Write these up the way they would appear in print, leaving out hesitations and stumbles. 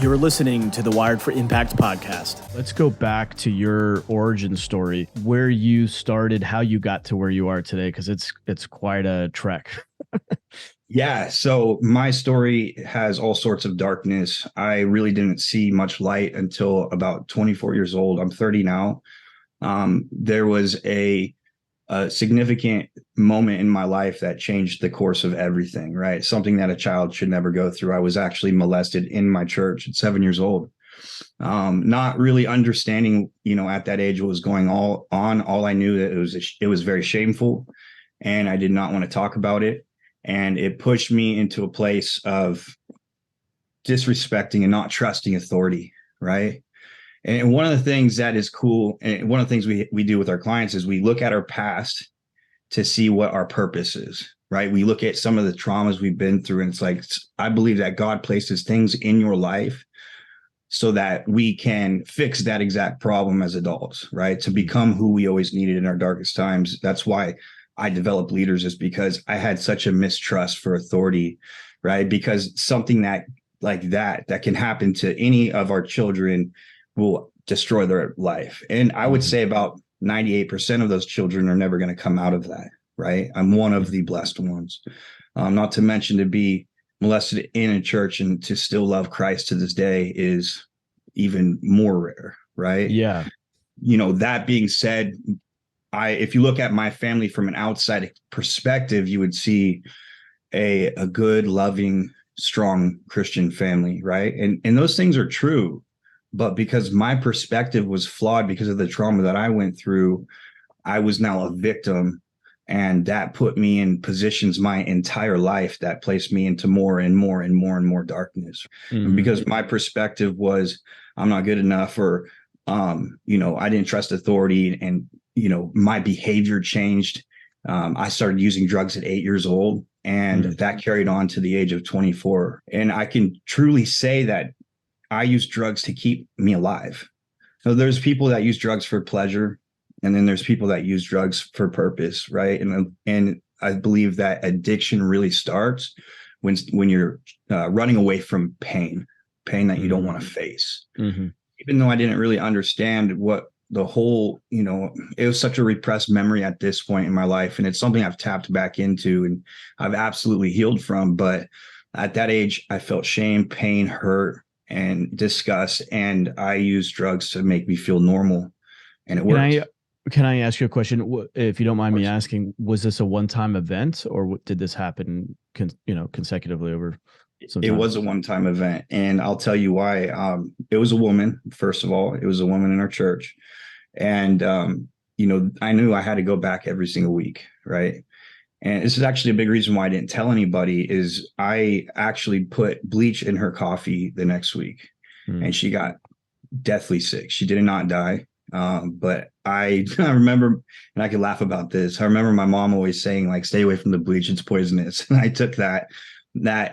You're listening to the Wired for Impact podcast. Let's go back to your origin story, where you started, how you got to where you are today, because it's quite a trek. Yeah, so my story has all sorts of darkness. I really didn't see much light until about 24 years old. I'm 30 now. There was a significant moment in my life that changed the course of everything, right? Something that a child should never go through. I was actually molested in my church at 7 years old. Not really understanding, at that age what was going on. All I knew that it was very shameful, and I did not want to talk about it. And it pushed me into a place of disrespecting and not trusting authority, right? And one of the things that is cool, and one of the things we do with our clients is we look at our past to see what our purpose is, right? We look at some of the traumas we've been through, and it's like, I believe that God places things in your life so that we can fix that exact problem as adults, right? To become who we always needed in our darkest times. That's why I developed leaders, is because I had such a mistrust for authority, right? Because something that can happen to any of our children will destroy their life. And I would say about 98% of those children are never going to come out of that, right? I'm one of the blessed ones. Not to mention, to be molested in a church and to still love Christ to this day is even more rare, right? Yeah. That being said, if you look at my family from an outside perspective, you would see a good, loving, strong Christian family, right? And those things are true. But because my perspective was flawed because of the trauma that I went through, I was now a victim. And that put me in positions my entire life that placed me into more and more and more and more darkness. And because my perspective was, I'm not good enough, or, I didn't trust authority, and, my behavior changed. I started using drugs at 8 years old, and that carried on to the age of 24. And I can truly say that I use drugs to keep me alive. So there's people that use drugs for pleasure, and then there's people that use drugs for purpose, right? And I believe that addiction really starts when you're running away from pain that you don't want to face. Even though I didn't really understand what the whole, it was such a repressed memory at this point in my life, and it's something I've tapped back into and I've absolutely healed from. But at that age, I felt shame, pain, hurt, and disgust, and I used drugs to make me feel normal, and it worked. Can I ask you a question, if you don't mind me asking? Was this a one-time event, or did this happen consecutively over some time? It was a one-time event, and I'll tell you why. It was a woman. First of all, it was a woman in our church, and I knew I had to go back every single week, right? And this is actually a big reason why I didn't tell anybody, is I actually put bleach in her coffee the next week, and she got deathly sick. She did not die. But I remember, and I could laugh about this, I remember my mom always saying, like, stay away from the bleach, it's poisonous. And I took that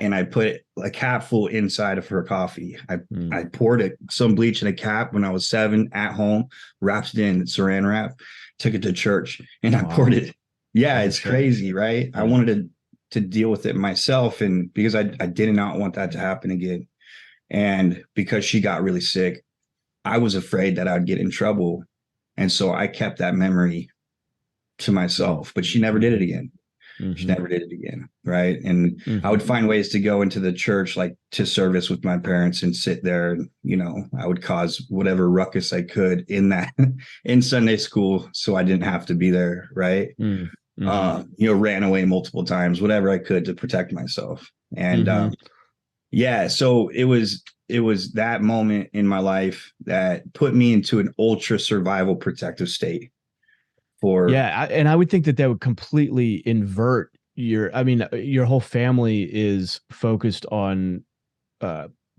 and I put a cap full inside of her coffee. I poured some bleach in a cap when I was 7 at home, wrapped it in saran wrap, took it to church, and I poured it. Yeah, it's crazy, right? I wanted to deal with it myself, and because I did not want that to happen again. And because she got really sick, I was afraid that I'd get in trouble. And so I kept that memory to myself, but she never did it again. She never did it again, right? And I would find ways to go into the church, like to service with my parents, and sit there, and I would cause whatever ruckus I could in Sunday school, so I didn't have to be there, right? Ran away multiple times, whatever I could to protect myself. And so it was that moment in my life that put me into an ultra survival protective state. And I would think that would completely invert your whole family is focused on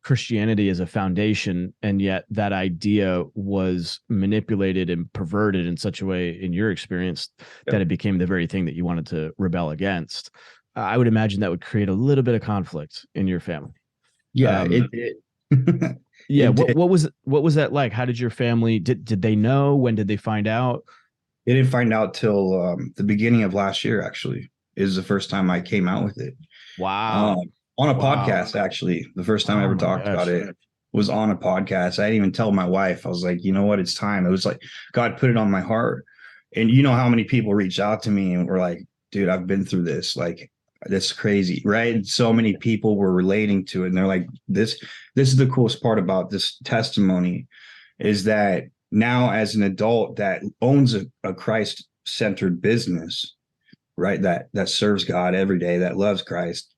Christianity as a foundation, and yet that idea was manipulated and perverted in such a way, in your experience, that it became the very thing that you wanted to rebel against. I would imagine that would create a little bit of conflict in your family. Yeah, it did. Yeah. What was that like? How did your family, did they know? When did they find out? They didn't find out till the beginning of last year, actually, is the first time I came out with it. Wow. On a podcast, actually, the first time I ever talked about it. was on a podcast. I didn't even tell my wife. I was like, you know what? It's time. It was like God put it on my heart. And you know how many people reached out to me and were like, dude, I've been through this. Like, that's crazy, right? And so many people were relating to it. And they're like, this is the coolest part about this testimony is that now as an adult that owns a Christ-centered business, right? That serves God every day, that loves Christ.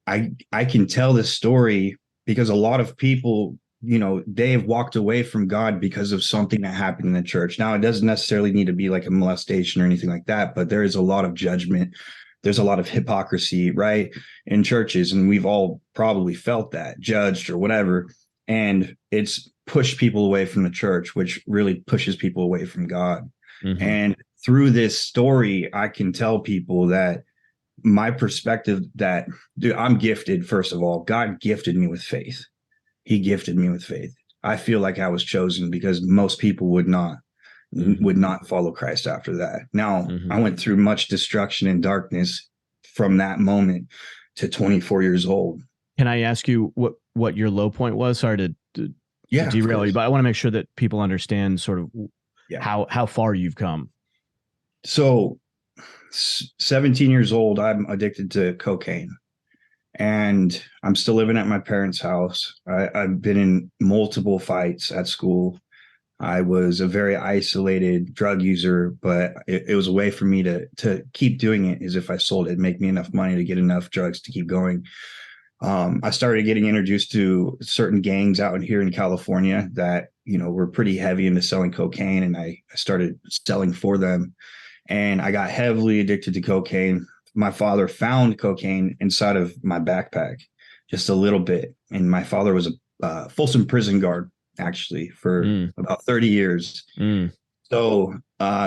I can tell this story because a lot of people, you know, they have walked away from God because of something that happened in the church. Now, it doesn't necessarily need to be like a molestation or anything like that, but there is a lot of judgment. There's a lot of hypocrisy, right, in churches. And we've all probably felt that, judged or whatever. And it's pushed people away from the church, which really pushes people away from God. Mm-hmm. And through this story, I can tell people that my perspective that, dude, I'm gifted. First of all, God gifted me with faith. He gifted me with faith. I feel like I was chosen because most people would not follow Christ after that. Now, I went through much destruction and darkness from that moment to 24 years old. Can I ask you what your low point was? Sorry to derail you, but I want to make sure that people understand sort of how far you've come. So 17 years old, I'm addicted to cocaine. And I'm still living at my parents' house. I've been in multiple fights at school. I was a very isolated drug user, but it was a way for me to keep doing it. Is if I sold it, make me enough money to get enough drugs to keep going. I started getting introduced to certain gangs out here in California that, you know, were pretty heavy into selling cocaine, and I started selling for them. And I got heavily addicted to cocaine. My father found cocaine inside of my backpack, just a little bit. And my father was a Folsom prison guard, actually, for about 30 years. So,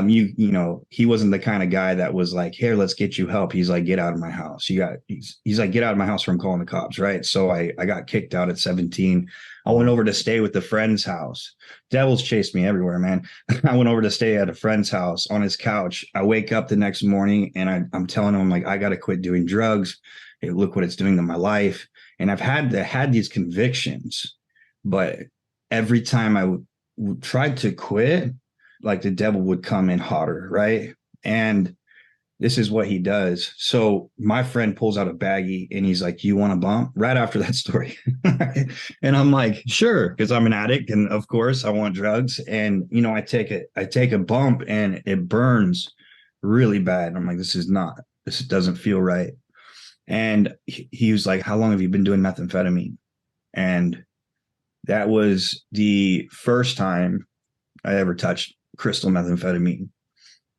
you know, he wasn't the kind of guy that was like, here, let's get you help. He's like, get out of my house. He's like, get out of my house from calling the cops. Right. So I got kicked out at 17. I went over to stay with a friend's house. Devils chased me everywhere, man. I went over to stay at a friend's house on his couch. I wake up the next morning and I'm telling him, like, I got to quit doing drugs. Hey, look what it's doing to my life. And I've had these convictions, but every time I tried to quit, like the devil would come in hotter, right? And this is what he does. So my friend pulls out a baggie and he's like, you want a bump? Right after that story. And I'm like, sure, because I'm an addict. And of course I want drugs. And, you know, I take a bump and it burns really bad. And I'm like, this doesn't feel right. And he was like, how long have you been doing methamphetamine? And that was the first time I ever touched crystal methamphetamine.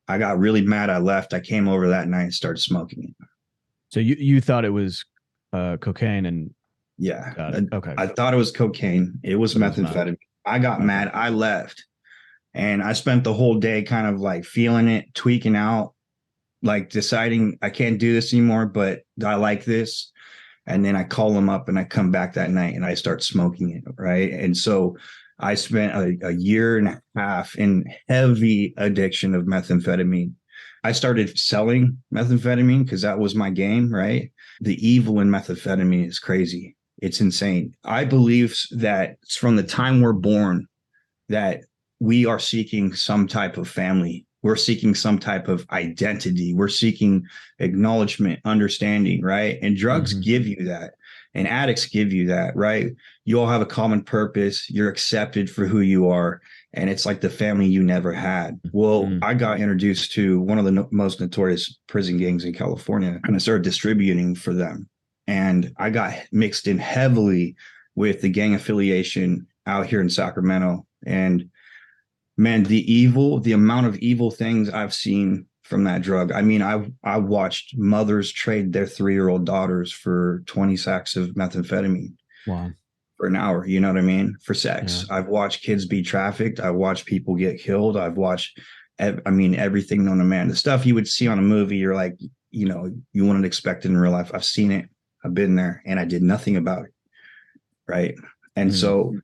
I got really mad. I left. I came over that night and started smoking it. So you thought it was cocaine and okay. I thought it was cocaine. It was methamphetamine. I got mad. I left, and I spent the whole day kind of like feeling it, tweaking out, like deciding I can't do this anymore, but I like this. And then I call them up and I come back that night and I start smoking it. Right. And so I spent a year and a half in heavy addiction of methamphetamine. I started selling methamphetamine because that was my game, right? The evil in methamphetamine is crazy. It's insane. I believe that from the time we're born that we are seeking some type of family. We're seeking some type of identity. We're seeking acknowledgement, understanding, right? And drugs give you that. And addicts give you that, right? You all have a common purpose. You're accepted for who you are. And it's like the family you never had. Well, I got introduced to one of the most notorious prison gangs in California, and I started distributing for them. And I got mixed in heavily with the gang affiliation out here in Sacramento. And man, the amount of evil things I've seen from that drug. I mean, I watched mothers trade their 3-year-old daughters for 20 sacks of methamphetamine. Wow. For an hour, you know what I mean? For sex. Yeah. I've watched kids be trafficked. I've watched people get killed. I've watched, everything known to man. The stuff you would see on a movie, you're like, you know, you wouldn't expect it in real life. I've seen it. I've been there and I did nothing about it. Right. And so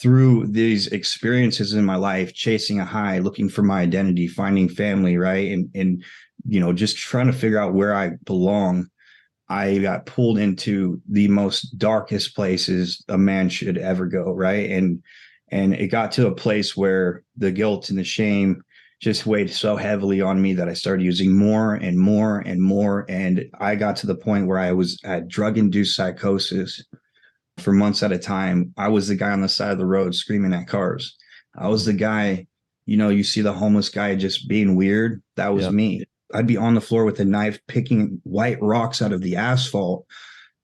through these experiences in my life, chasing a high, looking for my identity, finding family, right? And you know, just trying to figure out where I belong. I got pulled into the most darkest places a man should ever go, right? And it got to a place where the guilt and the shame just weighed so heavily on me that I started using more and more and more. And I got to the point where I was at drug-induced psychosis for months at a time. I was the guy on the side of the road screaming at cars. I was the guy, you see the homeless guy just being weird. That was me. I'd be on the floor with a knife picking white rocks out of the asphalt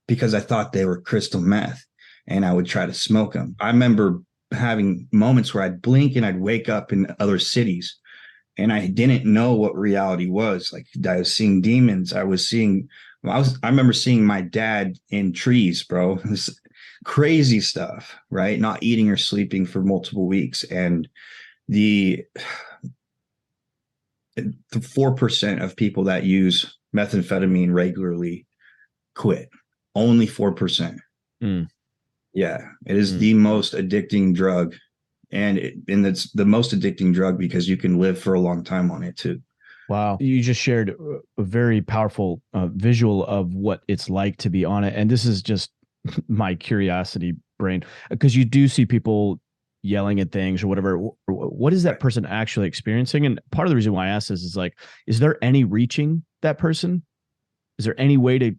because I thought they were crystal meth, and I would try to smoke them. I remember having moments where I'd blink and I'd wake up in other cities, and I didn't know what reality was. Like, I was seeing demons. I remember seeing my dad in trees, bro. This crazy stuff, right? Not eating or sleeping for multiple weeks. And the 4% of people that use methamphetamine regularly quit. Only 4%. Mm. Yeah, it is the most addicting drug, and it's the most addicting drug because you can live for a long time on it too. Wow. You just shared a very powerful visual of what it's like to be on it. And this is just my curiosity brain, because you do see people yelling at things or whatever. What is that person actually experiencing? And part of the reason why I ask this is like, is there any reaching that person? Is there any way to?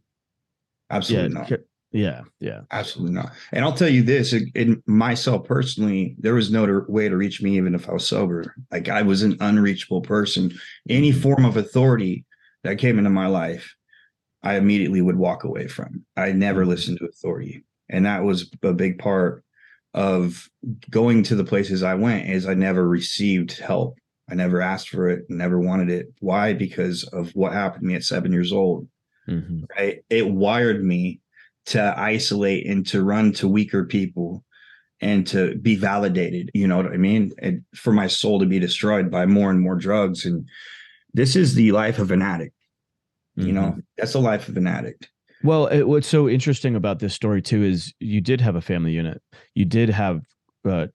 Absolutely not. Yeah. Absolutely not. And I'll tell you this, in myself personally, there was no way to reach me even if I was sober. Like, I was an unreachable person. Any form of authority that came into my life, I immediately would walk away from. I never listened to authority. And that was a big part of going to the places I went, is I never received help. I never asked for it, never wanted it. Why? Because of what happened to me at 7 years old. Right? It wired me to isolate and to run to weaker people and to be validated. You know what I mean? And for my soul to be destroyed by more and more drugs. And this is the life of an addict. That's the life of an addict. Well, what's so interesting about this story too is you did have a family unit. You did have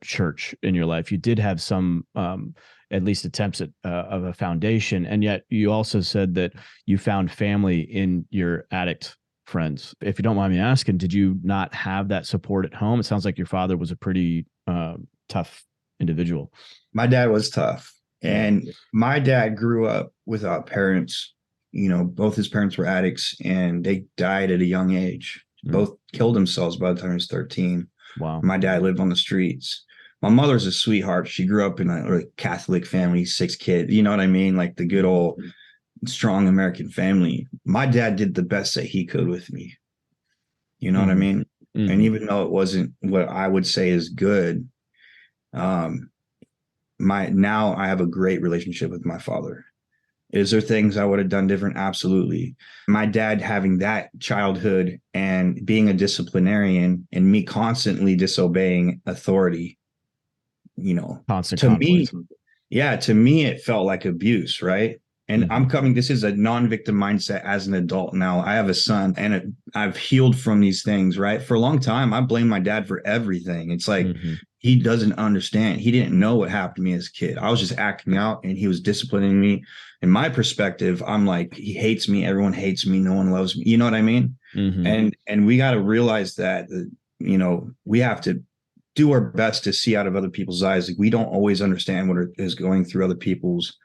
church in your life. You did have some, at least attempts at of a foundation. And yet you also said that you found family in your addict friends. If you don't mind me asking, did you not have that support at home? It sounds like your father was a pretty tough individual. My dad was tough. And my dad grew up without parents. Both his parents were addicts, and they died at a young age. Both killed themselves by the time he was 13. Wow. My dad lived on the streets. My mother's a sweetheart. She grew up in a Catholic family, 6 kids. You know what I mean? Like the good old strong American family. My dad did the best that he could with me. You know what I mean? And even though it wasn't what I would say is good, now I have a great relationship with my father. Is there things I would have done different? Absolutely. My dad having that childhood and being a disciplinarian and me constantly disobeying authority, Constant to conflict. to me, it felt like abuse, right? And this is a non-victim mindset as an adult now. I have a son, and I've healed from these things, right? For a long time, I blamed my dad for everything. It's like, he doesn't understand. He didn't know what happened to me as a kid. I was just acting out, and he was disciplining me. In my perspective, I'm like, he hates me. Everyone hates me. No one loves me. You know what I mean? And we got to realize that, we have to do our best to see out of other people's eyes. Like, we don't always understand what is going through other people's,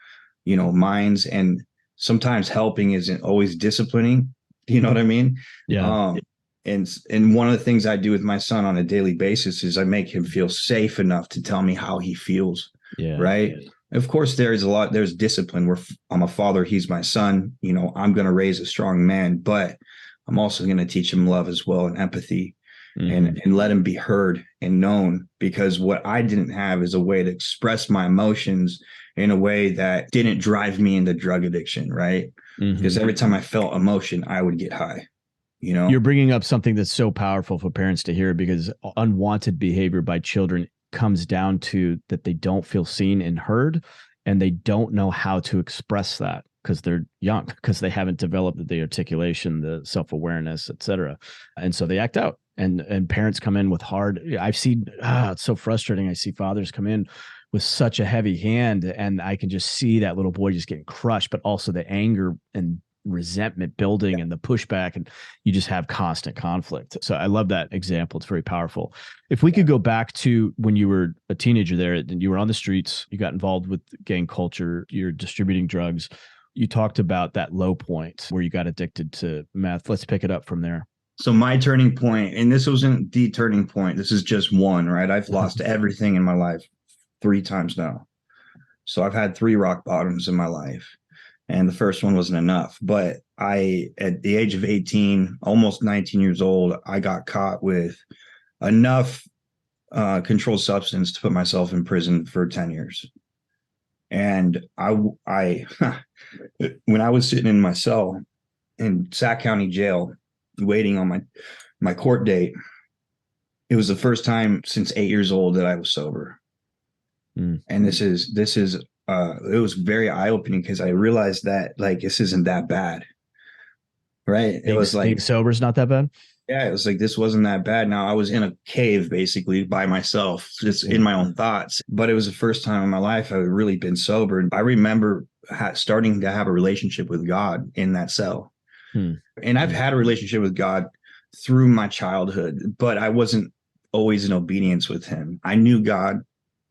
minds. And sometimes helping isn't always disciplining. You know what I mean? Yeah. And one of the things I do with my son on a daily basis is I make him feel safe enough to tell me how he feels. Yeah. Right. Yeah. Of course, there's discipline where I'm a father. He's my son. I'm going to raise a strong man, but I'm also going to teach him love as well, and empathy, and let him be heard and known, because what I didn't have is a way to express my emotions in a way that didn't drive me into drug addiction. Right. Because every time I felt emotion, I would get high. You're bringing up something that's so powerful for parents to hear, because unwanted behavior by children comes down to that they don't feel seen and heard, and they don't know how to express that because they're young, because they haven't developed the articulation, the self-awareness, etc. And so they act out, and parents come in with hard. I've seen, it's so frustrating. I see fathers come in with such a heavy hand, and I can just see that little boy just getting crushed, but also the anger and resentment building and the pushback, and you just have constant conflict. So I love that example. It's very powerful. If we could go back to when you were a teenager there and you were on the streets, you got involved with gang culture, you're distributing drugs. You talked about that low point where you got addicted to meth. Let's pick it up from there. So my turning point, and this wasn't the turning point, this is just one, right? I've lost everything in my life 3 times now. So I've had 3 rock bottoms in my life. And the first one wasn't enough. But at the age of 18, almost 19 years old, I got caught with enough controlled substance to put myself in prison for 10 years. And I when I was sitting in my cell in Sac County Jail, waiting on my court date, it was the first time since 8 years old that I was sober. And this is it was very eye-opening because I realized that like this isn't that bad, right? It was like being sober is not that bad. Yeah, it was like this wasn't that bad. Now I was in a cave basically by myself, just in my own thoughts. But it was the first time in my life I've really been sober. I remember starting to have a relationship with God in that cell. And I've had a relationship with God through my childhood, but I wasn't always in obedience with him. I knew God.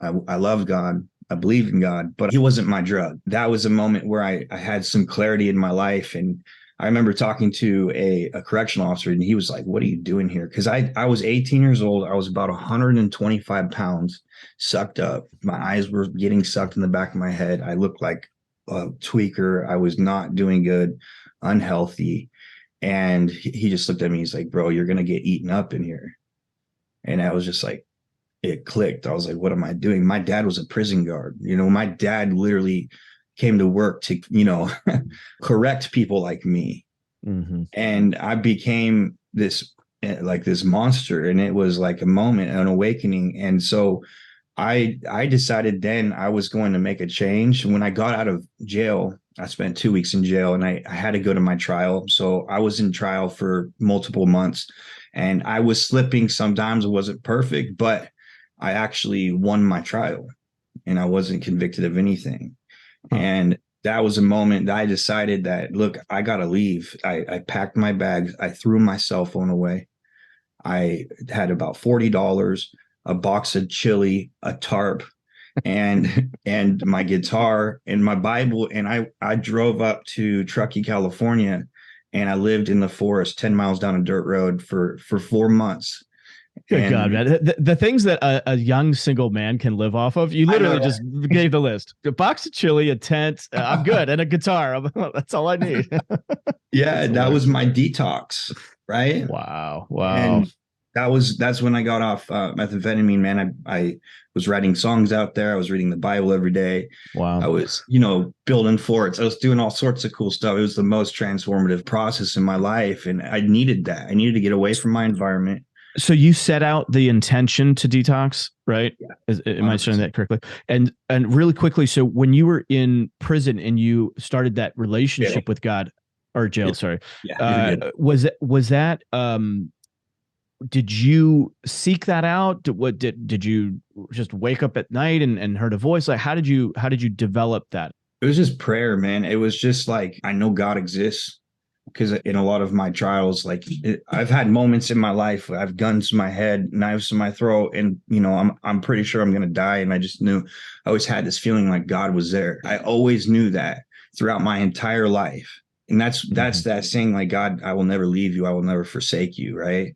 I loved God. I believed in God, but he wasn't my drug. That was a moment where I had some clarity in my life. And I remember talking to a correctional officer, and he was like, "What are you doing here?" Because I was 18 years old. I was about 125 pounds, sucked up. My eyes were getting sucked in the back of my head. I looked like a tweaker. I was not doing good, unhealthy. And he just looked at me. He's like, "Bro, you're going to get eaten up in here." And I was just like, it clicked. I was like, what am I doing? My dad was a prison guard. My dad literally came to work to, correct people like me. And I became this monster. And it was like a moment, an awakening. And so I decided then I was going to make a change. When I got out of jail, I spent 2 weeks in jail, and I had to go to my trial. So I was in trial for multiple months, and I was slipping sometimes. It wasn't perfect, but I actually won my trial, and I wasn't convicted of anything. And that was a moment that I decided that, look, I got to leave. I packed my bags. I threw my cell phone away. I had about $40, a box of chili, a tarp, and my guitar and my Bible. And I drove up to Truckee, California, and I lived in the forest 10 miles down a dirt road for 4 months. Good God, man. The things that a young single man can live off of, you literally just gave the list. A box of chili, a tent, I'm good, and a guitar. That's all I need. Yeah, that was my detox, right? Wow. And that's when I got off methamphetamine, man. I was writing songs out there. I was reading the Bible every day. Wow. I was, building forts. I was doing all sorts of cool stuff. It was the most transformative process in my life. And I needed that. I needed to get away from my environment. So you set out the intention to detox, right? Yeah. Am I saying that correctly? And really quickly, so when you were in prison and you started that relationship with God, or jail, sorry, was that did you seek that out? Did you just wake up at night and heard a voice? Like, how did you develop that? It was just prayer, man. It was just like, I know God exists. Because in a lot of my trials, I've had moments in my life where I've guns to my head, knives to my throat, and I'm pretty sure I'm gonna die. And I just knew, I always had this feeling like God was there. I always knew that throughout my entire life. And that's that saying, like, God, I will never leave you, I will never forsake you, right?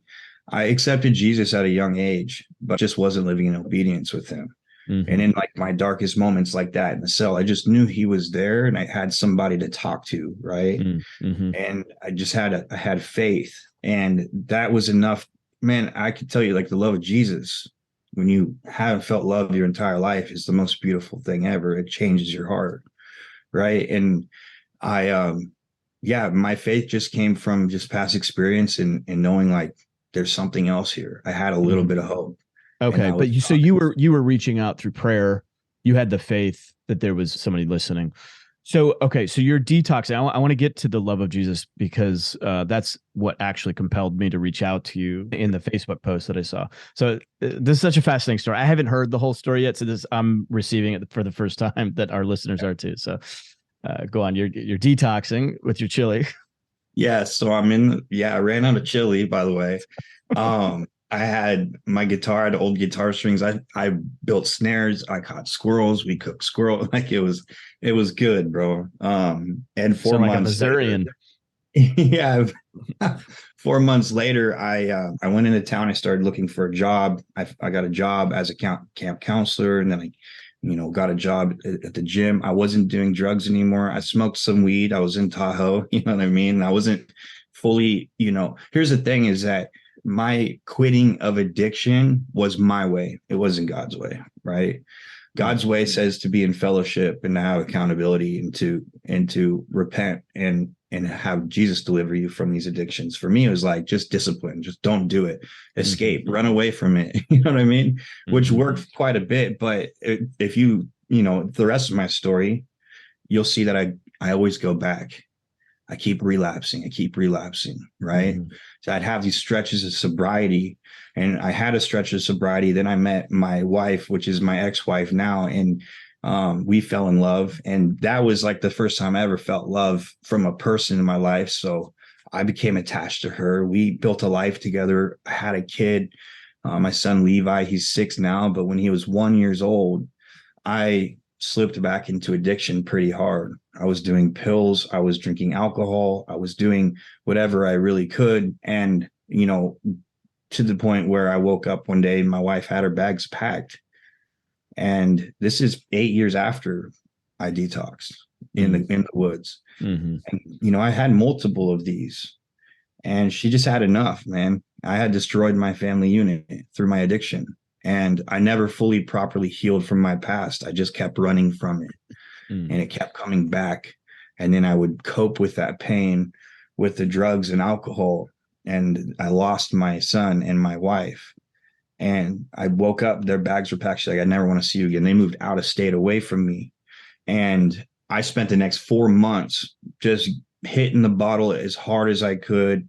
I accepted Jesus at a young age, but just wasn't living in obedience with him. And in my darkest moments like that in the cell, I just knew he was there, and I had somebody to talk to, right? And I just I had faith, and that was enough. Man, I could tell you, like, the love of Jesus, when you haven't felt love your entire life, is the most beautiful thing ever. It changes your heart, right? And my faith just came from just past experience and knowing like there's something else here. I had a little bit of hope. Okay, but you were reaching out through prayer. You had the faith that there was somebody listening. So, okay, so your detox, I want to get to the love of Jesus, because that's what actually compelled me to reach out to you in the Facebook post that I saw. So this is such a fascinating story. I haven't heard the whole story yet, so I'm receiving it for the first time, that our listeners are too. So Go on. You're detoxing with your chili. Yeah, so I ran out of chili, by the way. I had my guitar, I had old guitar strings. I built snares, I caught squirrels, we cooked squirrel, like it was good, bro. And four Sound like a months later, Missourian. yeah, 4 months later, I went into town. I started looking for a job. I got a job as a camp counselor, and then I, got a job at the gym. I wasn't doing drugs anymore. I smoked some weed. I was in Tahoe. You know what I mean? I wasn't fully. Here's the thing: is that my quitting of addiction was my way. It wasn't God's way, right? God's way says to be in fellowship and to have accountability and to repent and have Jesus deliver you from these addictions. For me, it was like just discipline, just don't do it, escape, run away from it. You know what I mean? Which worked quite a bit. But if the rest of my story, you'll see that I always go back. I keep relapsing, right? So I'd have these stretches of sobriety, and I had a stretch of sobriety. Then I met my wife, which is my ex-wife now, and we fell in love. And that was like the first time I ever felt love from a person in my life. So I became attached to her. We built a life together. I had a kid, my son Levi. He's 6 now, but when he was 1 year old, I slipped back into addiction pretty hard. I was doing pills, I was drinking alcohol, I was doing whatever I really could. And, to the point where I woke up one day, my wife had her bags packed. And this is 8 years after I detoxed in the woods. And, I had multiple of these, and she just had enough, man. I had destroyed my family unit through my addiction. And I never fully properly healed from my past. I just kept running from it, and it kept coming back. And then I would cope with that pain with the drugs and alcohol. And I lost my son and my wife. And I woke up, their bags were packed. She's like, I never want to see you again. They moved out of state away from me. And I spent the next 4 months just hitting the bottle as hard as I could,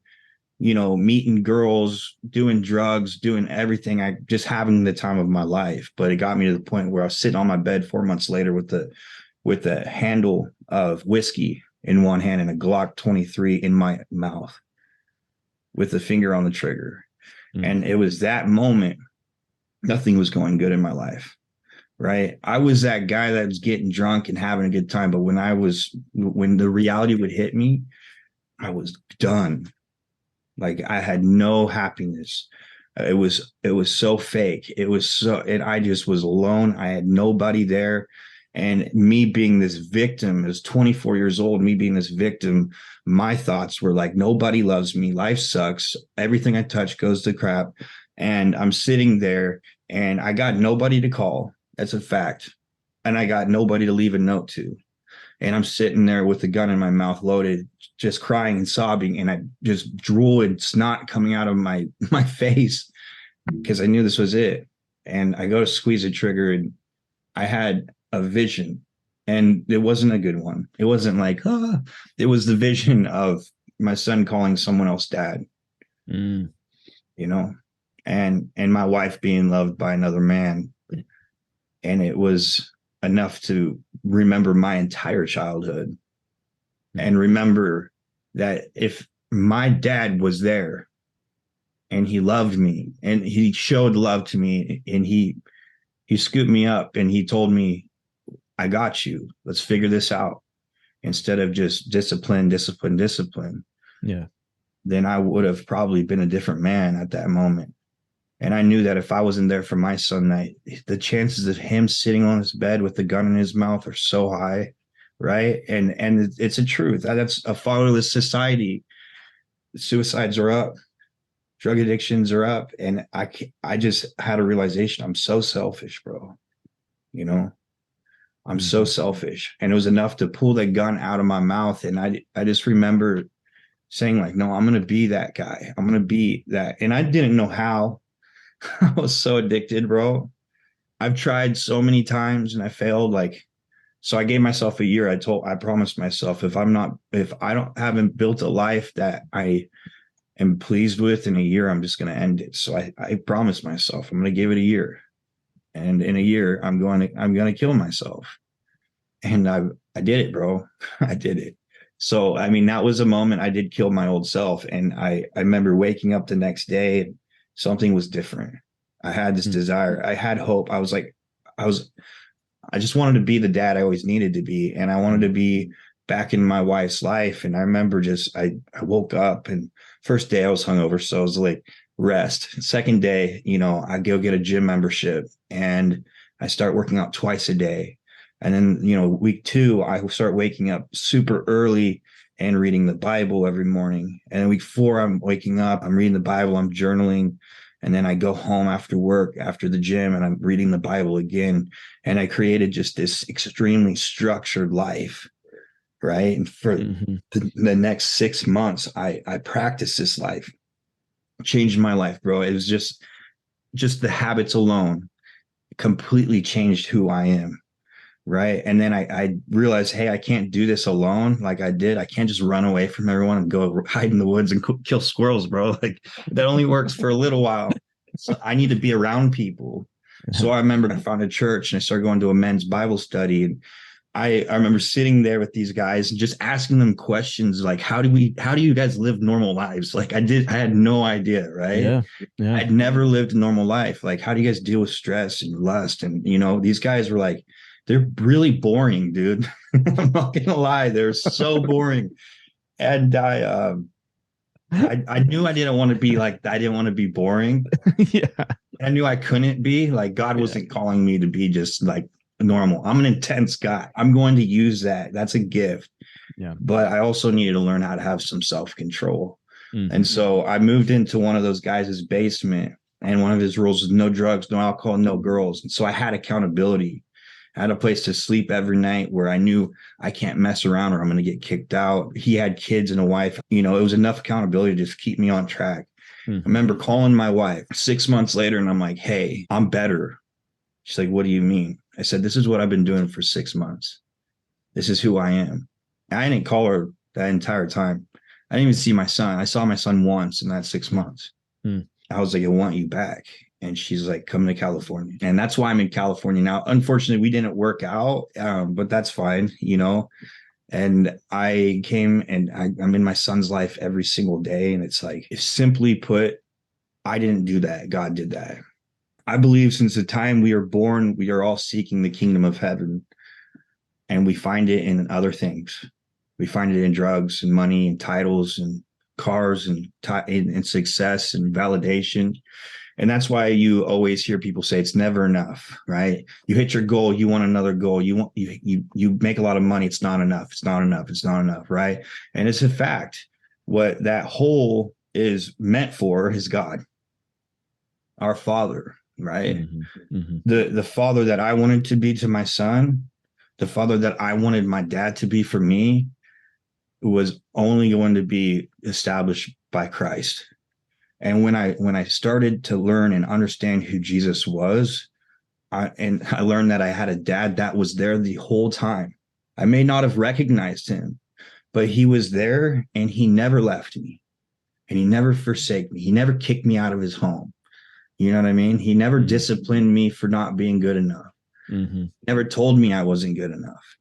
meeting girls, doing drugs, doing everything. I just having the time of my life. But it got me to the point where I was sitting on my bed 4 months later with the handle of whiskey in one hand and a Glock 23 in my mouth with the finger on the trigger. And it was that moment, nothing was going good in my life. Right. I was that guy that was getting drunk and having a good time. But when the reality would hit me, I was done. Like I had no happiness. It was so fake. And I just was alone. I had nobody there. And me being this victim, I was 24 years old, me being this victim, my thoughts were like, nobody loves me. Life sucks. Everything I touch goes to crap. And I'm sitting there and I got nobody to call. That's a fact. And I got nobody to leave a note to. And I'm sitting there with the gun in my mouth loaded, just crying and sobbing. And I just drool and snot coming out of my face because I knew this was it. And I go to squeeze the trigger and I had a vision, and it wasn't a good one. It wasn't like, it was the vision of my son calling someone else dad, and my wife being loved by another man. And it was enough to remember my entire childhood and remember that if my dad was there and he loved me and he showed love to me and he scooped me up and he told me, I got you, let's figure this out, instead of just discipline. Yeah. Then I would have probably been a different man at that moment. And I knew that if I wasn't there for my son, the chances of him sitting on his bed with the gun in his mouth are so high, right? And it's a truth. That's a fatherless society. Suicides are up, drug addictions are up, and I just had a realization. I'm so selfish, bro. I'm so selfish, and it was enough to pull the gun out of my mouth. And I just remember saying like, no, I'm going to be that guy. I'm going to be that. And I didn't know how. I was so addicted, bro. I've tried so many times and I failed. So I gave myself a year. I promised myself, if haven't built a life that I am pleased with in a year, I'm just going to end it. So I promised myself I'm going to give it a year. And in a year, I'm going to kill myself. And I did it, bro. I did it. So, I mean, that was a moment I did kill my old self. And I remember waking up the next day, something was different. I had this desire. I had hope. I was, I just wanted to be the dad I always needed to be. And I wanted to be back in my wife's life. And I remember I woke up, and first day I was hungover. So I was like, rest. Second day, I go get a gym membership, and I start working out twice a day. And then, week 2, I start waking up super early and reading the Bible every morning. And then week 4, I'm waking up, I'm reading the Bible, I'm journaling. And then I go home after work, after the gym, and I'm reading the Bible again. And I created just this extremely structured life. Right. And for the next 6 months, I practiced this life, changed my life, bro. It was just the habits alone completely changed who I am. Right. And then I realized, hey, I can't do this alone like I did. I can't just run away from everyone and go hide in the woods and kill squirrels, bro. Like, that only works for a little while. So I need to be around people. So I remember I found a church and I started going to a men's Bible study. And I remember sitting there with these guys and just asking them questions like, how do you guys live normal lives? Like, I had no idea. Right. Yeah. I'd never lived a normal life. Like, how do you guys deal with stress and lust? And, these guys were like, they're really boring, dude. I'm not gonna lie, they're so boring. And I knew I didn't want to be like, I didn't want to be boring. Yeah. I knew I couldn't be like, God wasn't calling me to be just like normal. I'm an intense guy. I'm going to use that. That's a gift. Yeah. But I also needed to learn how to have some self-control. And so I moved into one of those guys' basement, and one of his rules is no drugs, no alcohol, no girls. And so I had accountability. I had a place to sleep every night where I knew I can't mess around or I'm going to get kicked out. He had kids and a wife. It was enough accountability to just keep me on track. I remember calling my wife 6 months later, and I'm like, hey, I'm better. She's like, what do you mean? I said, this is what I've been doing for 6 months. This is who I am. I didn't call her that entire time. I didn't even see my son. I saw my son once in that 6 months. I was like, I want you back. And she's like, come to California. And that's why I'm in California now. Unfortunately, we didn't work out, but that's fine, And I came, and I'm in my son's life every single day. And it's like, simply put, I didn't do that. God did that. I believe since the time we are born, we are all seeking the kingdom of heaven. And we find it in other things. We find it in drugs and money and titles and cars and success and validation. And that's why you always hear people say it's never enough, right? You hit your goal, you want another goal, you make a lot of money, it's not enough, it's not enough, it's not enough, right? And it's a fact. What that hole is meant for is God, our Father, right? The father that I wanted to be to my son, the father that I wanted my dad to be for me, was only going to be established by Christ. And when I started to learn and understand who Jesus was, I learned that I had a dad that was there the whole time. I may not have recognized him, but he was there, and he never left me, and he never forsake me. He never kicked me out of his home. You know what I mean? He never disciplined me for not being good enough. Never told me I wasn't good enough.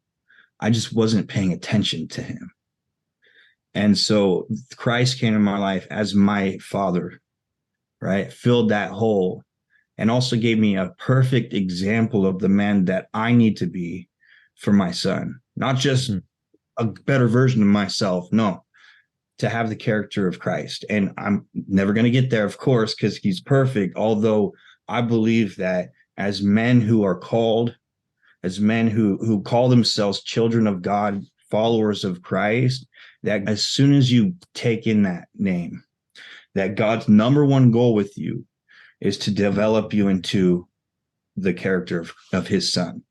I just wasn't paying attention to him. And so Christ came in my life as my father, right? Filled that hole, and also gave me a perfect example of the man that I need to be for my son. Not just a better version of myself. No, to have the character of Christ. And I'm never going to get there, of course, because he's perfect. Although I believe that as men who are called, as men who call themselves children of God, followers of Christ, that as soon as you take in that name, that God's number one goal with you is to develop you into the character of his son.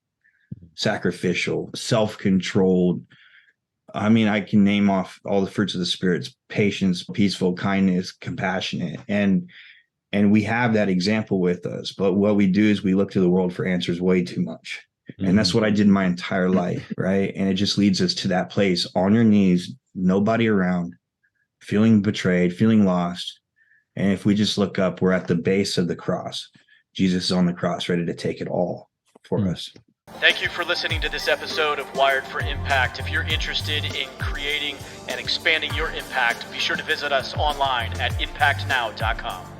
Sacrificial, self-controlled. I mean, I can name off all the fruits of the spirits: patience, peaceful, kindness, compassionate. And we have that example with us. But what we do is we look to the world for answers way too much. And that's what I did my entire life, right? And it just leads us to that place on your knees, nobody around, feeling betrayed, feeling lost. And if we just look up, we're at the base of the cross. Jesus is on the cross, ready to take it all for us. Thank you for listening to this episode of Wired for Impact. If you're interested in creating and expanding your impact, be sure to visit us online at impactnow.com.